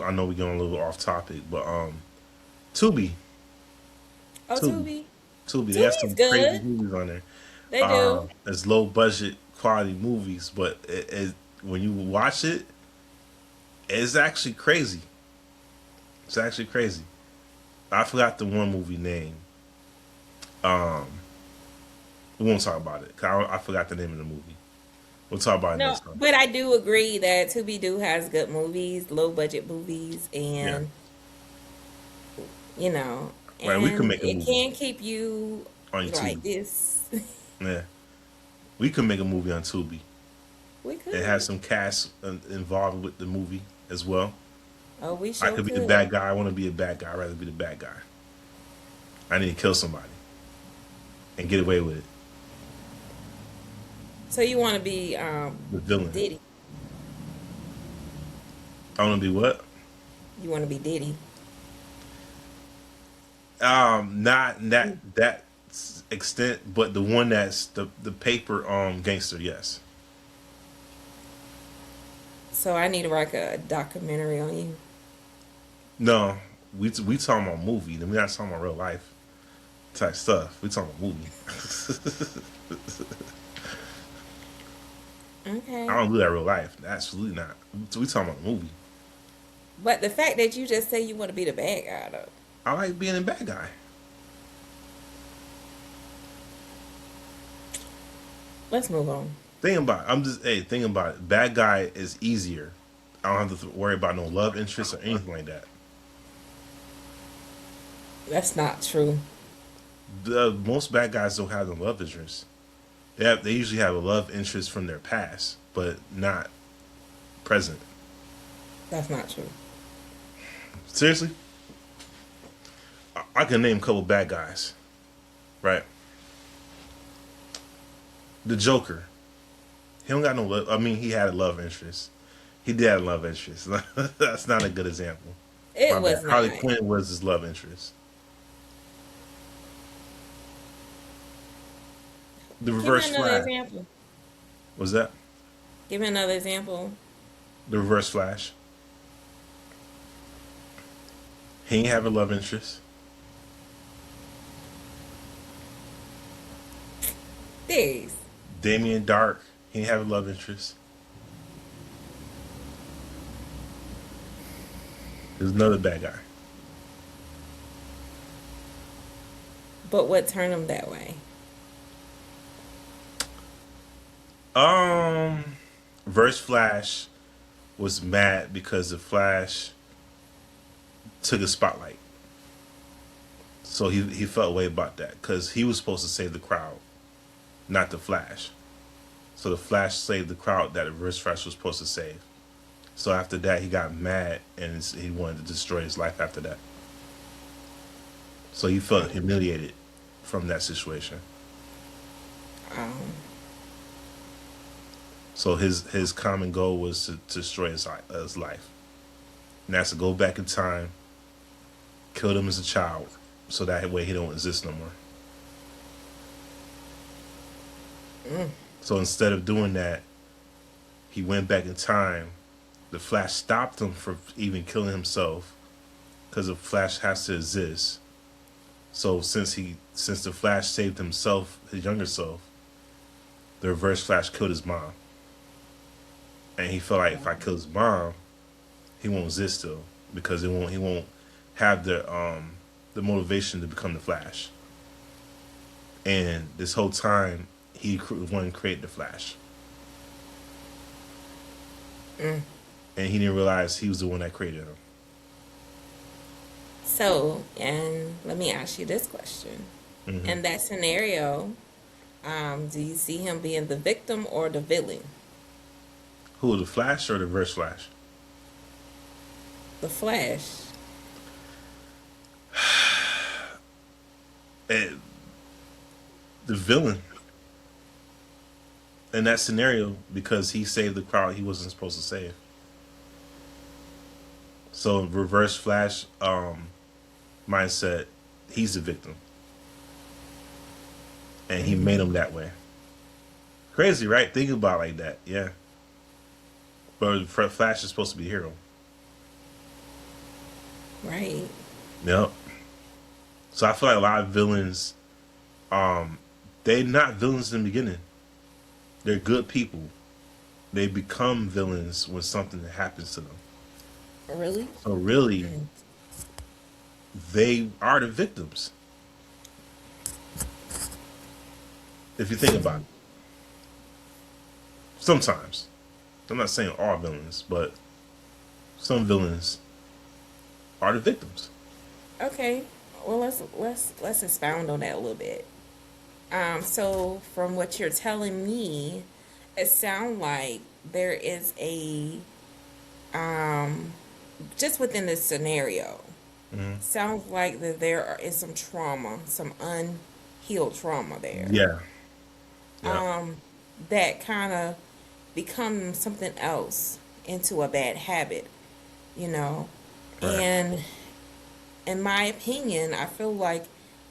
I know we're going a little off topic, but Tubi, Oh, Tubi, Tubi. Tubi. They have Tubi's some crazy good. movies on there. They do. It's low budget quality movies, but when you watch it, it's actually crazy. It's actually crazy. I forgot the one movie name. Um, we won't talk about it. 'Cause I forgot the name of the movie. We'll talk about it No, next time. but I do agree that Tubi do has good movies, low budget movies, Yeah. and you know, Right. We can and make a it movie can keep you on like Tubi. this. Yeah. We can make a movie on Tubi. We It has could. some cast involved with the movie as well. Oh, we I sure could be the could. bad guy. I want to be a bad guy. I'd rather be the bad guy. I need to kill somebody and get away with it. So you want to be The villain. Diddy? I want to be what? You want to be Diddy? Not that extent, but the one that's the paper gangster. Yes. So I need to write a documentary on you. No. We talking about movie. Then we not talking about real life type stuff. We talking about movie. I Okay. don't do that real life. Absolutely not. So we talking about movie. But the fact that you just say you want to be the bad guy, though. I like being a bad guy. Let's move on. Think about it. I'm just think about it. Bad guy is easier. I don't have to worry about no love interest or anything like that. That's not true. Most bad guys don't have no love interest. They usually have a love interest from their past, but not present. That's not true. Seriously, I can name a couple bad guys. Right, the Joker. He don't got no love. I mean, he had a love interest. He did have a love interest. That's not a good example. My It bad. was Harley not. Quinn was his love interest. The Give me Reverse another Flash example. was that? Give me another example. The Reverse Flash. He ain't have a love interest. This. Damien Dark. He ain't have a love interest. There's another bad guy. But what turned him that way? Um, Verse Flash was mad because the Flash took a spotlight. So he felt way about that because he was supposed to save the crowd, not the Flash. So the Flash saved the crowd that the Reverse Flash was supposed to save. So after that, he got mad and he wanted to destroy his life after that. So he felt humiliated from that situation. Um, So his common goal was to destroy his life. And that's to go back in time, kill him as a child, so that way he don't exist no more. mm, So instead of doing that, he went back in time. The Flash stopped him from even killing himself because the Flash has to exist. So since the Flash saved himself, his younger self, the Reverse Flash killed his mom, and he felt like if I kill his mom, he won't exist still because he won't have the motivation to become the Flash. And this whole time he wanted to create the Flash, mm. and he didn't realize he was the one that created him. So, and let me ask you this question. Hmm. In that scenario, do you see him being the victim or the villain? Who, the Flash or the Reverse Flash? The Flash. And the villain in that scenario because he saved the crowd he wasn't supposed to save. So Reverse Flash mindset, he's the victim, and he made him that way. Crazy, right? Think about it like that, yeah. But Flash is supposed to be a hero. Right. Yep. So I feel like a lot of villains, um, they're not villains in the beginning. They're good people. They become villains when something happens to them. Really? So really, they are the victims. If you think about it, sometimes I'm not saying all villains, but some villains are the victims. Okay. Well, let's expound on that a little bit. So from what you're telling me, it sounds like there is a um just within this scenario, Hmm. sounds like that is some trauma, some unhealed trauma there. Yeah. Yeah. Um, that kind of becomes something else into a bad habit, you know. Right. And in my opinion, I feel like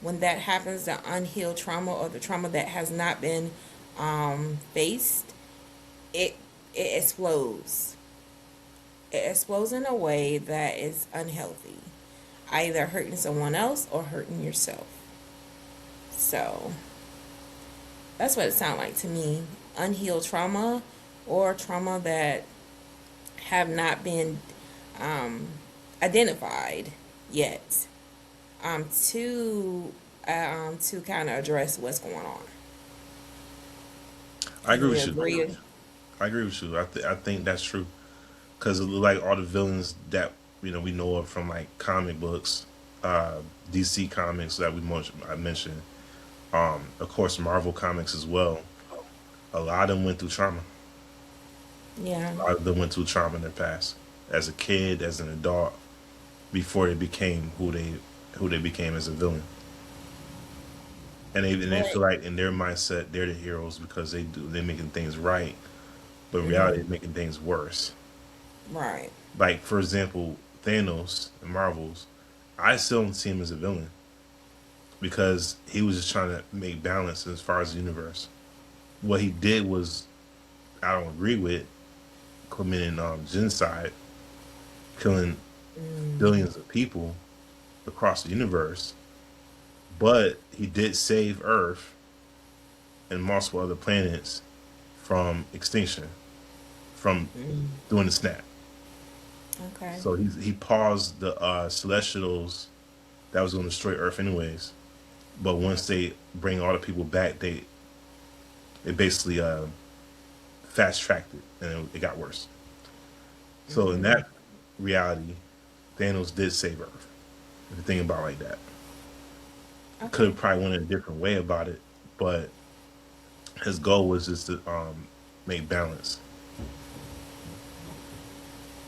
when that happens, the unhealed trauma or the trauma that has not been faced, it it explodes. It explodes in a way that is unhealthy, either hurting someone else or hurting yourself. So that's what it sounds like to me. Unhealed trauma or trauma that have not been um, identified yet, to kind of address what's going on. I agree Can you with you. agree? I agree with you. I think that's true because like all the villains that we know of from like comic books, uh, DC comics that I mentioned, of course Marvel comics as well. A lot of them went through trauma. Yeah. A lot of them went through trauma in their past, as a kid, as an adult, before they became who they became as a villain. And they feel Right. like in their mindset they're the heroes because they're making things right, but in reality Hmm. they're making things worse. Right. Like for example, Thanos in Marvels, I still don't see him as a villain because he was just trying to make balance as far as the universe. What he did was I don't agree with committing genocide, killing Mm. billions of people across the universe, but he did save Earth and multiple other planets from extinction, from Mm. doing the snap. Okay. So he paused the Celestials that was going to destroy Earth anyways. But once they bring all the people back, they basically fast tracked it, and it got worse. So in Mm. that reality, Thanos did save Earth. If you think about it like that, could Okay. have probably went a different way about it, but his goal was just to make balance.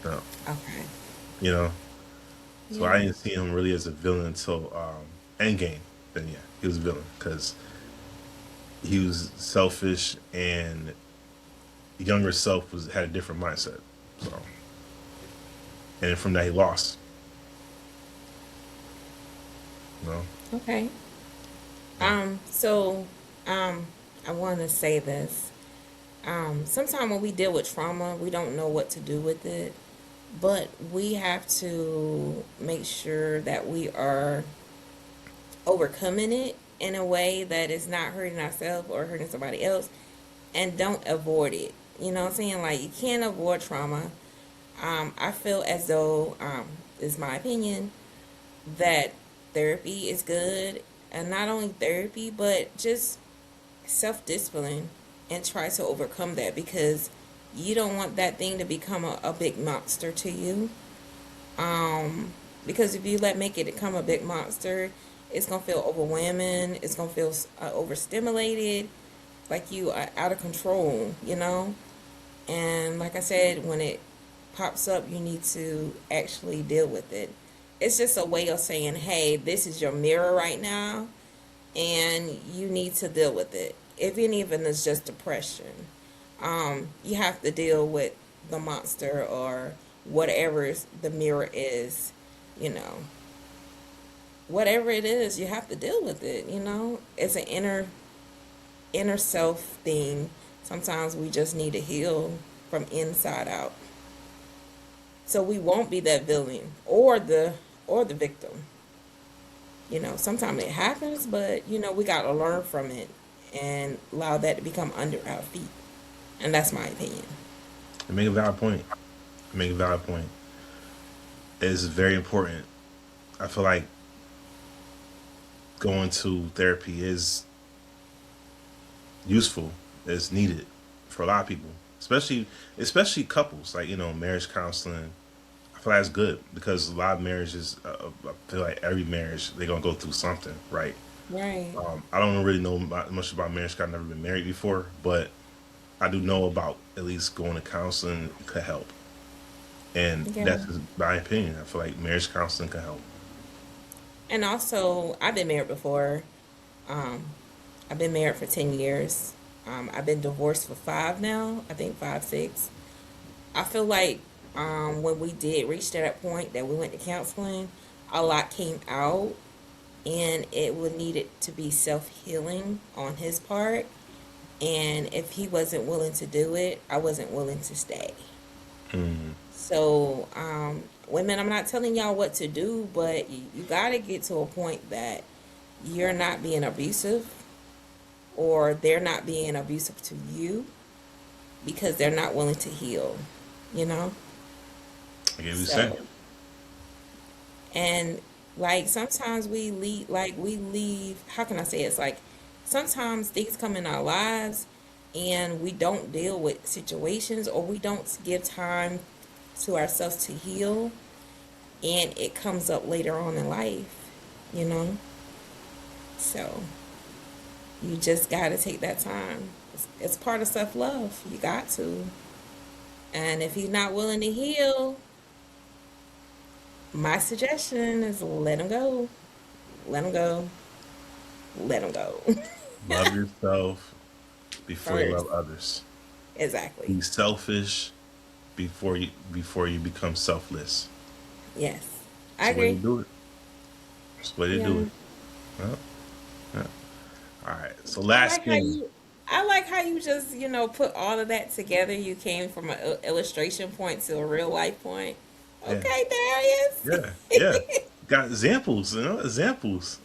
You Okay. you know. So I Yeah. didn't see him really as a villain until Endgame. Then yeah, he was a villain because he was selfish and younger self was had a different mindset. So and from that he lost. You know. Okay. Yeah. So, um, I want to say this. Sometimes when we deal with trauma, we don't know what to do with it, but we have to make sure that we are overcoming it in a way that is not hurting ourselves or hurting somebody else, and don't avoid it. You know what I'm saying? Like, you can't avoid trauma. I feel as though, is my opinion, that therapy is good, and not only therapy, but just self discipline, and try to overcome that, because you don't want that thing to become a big monster to you. Because if you make it become a big monster, it's gonna feel overwhelming. It's gonna feel overstimulated, like you are out of control. And like I said, when it pops up, you need to actually deal with it. It's just a way of saying, hey, this is your mirror right now, and you need to deal with it. If even it's just depression, you have to deal with the monster or whatever the mirror is, you know. Whatever it is, you have to deal with it. It's an inner self thing. Sometimes we just need to heal from inside out. So we won't be that villain or the or the victim. Sometimes it happens, but we got to learn from it and allow that to become under our feet. And that's my opinion. You make a valid point. You make a valid point. It's very important. I feel like going to therapy is useful. It's needed for a lot of people, especially couples. Like marriage counseling. I feel like that's good because a lot of marriages. I feel like every marriage they're gonna go through something, right? Right. I don't really know much about marriage 'cause I've never been married before, but I do know about at least going to counseling could help, and Yeah. that's just my opinion. I feel like marriage counseling could help. And also, I've been married before. Um, I've been married for 10 years. I've been divorced for five now. I think five, six. I feel like when we did reach to that point that we went to counseling, a lot came out, and it would needed to be self healing on his part. And if he wasn't willing to do it, I wasn't willing to stay. Mm, So, women, I'm not telling y'all what to do, but you got to get to a point that you're not being abusive or they're not being abusive to you because they're not willing to heal, you know? I get what you're saying. So, and like sometimes we leave, how can I say it? It's like sometimes things come in our lives and we don't deal with situations or we don't give time to ourselves to heal and it comes up later on in life, you know? So you just got to take that time. It's part of self love. You got to. And if he's not willing to heal, my suggestion is let him go. Let him go. Let him go. Love yourself before you First. love others. Exactly. Be selfish before you become selfless. Yes. It's I the way to agree. do it. It's the way to do Yeah. it. Yeah, yeah. All right. So I last like how thing. you I like how you just, put all of that together. You came from an illustration point to a real life point. Yeah, Okay, Darius. yeah, yeah. Got examples, examples.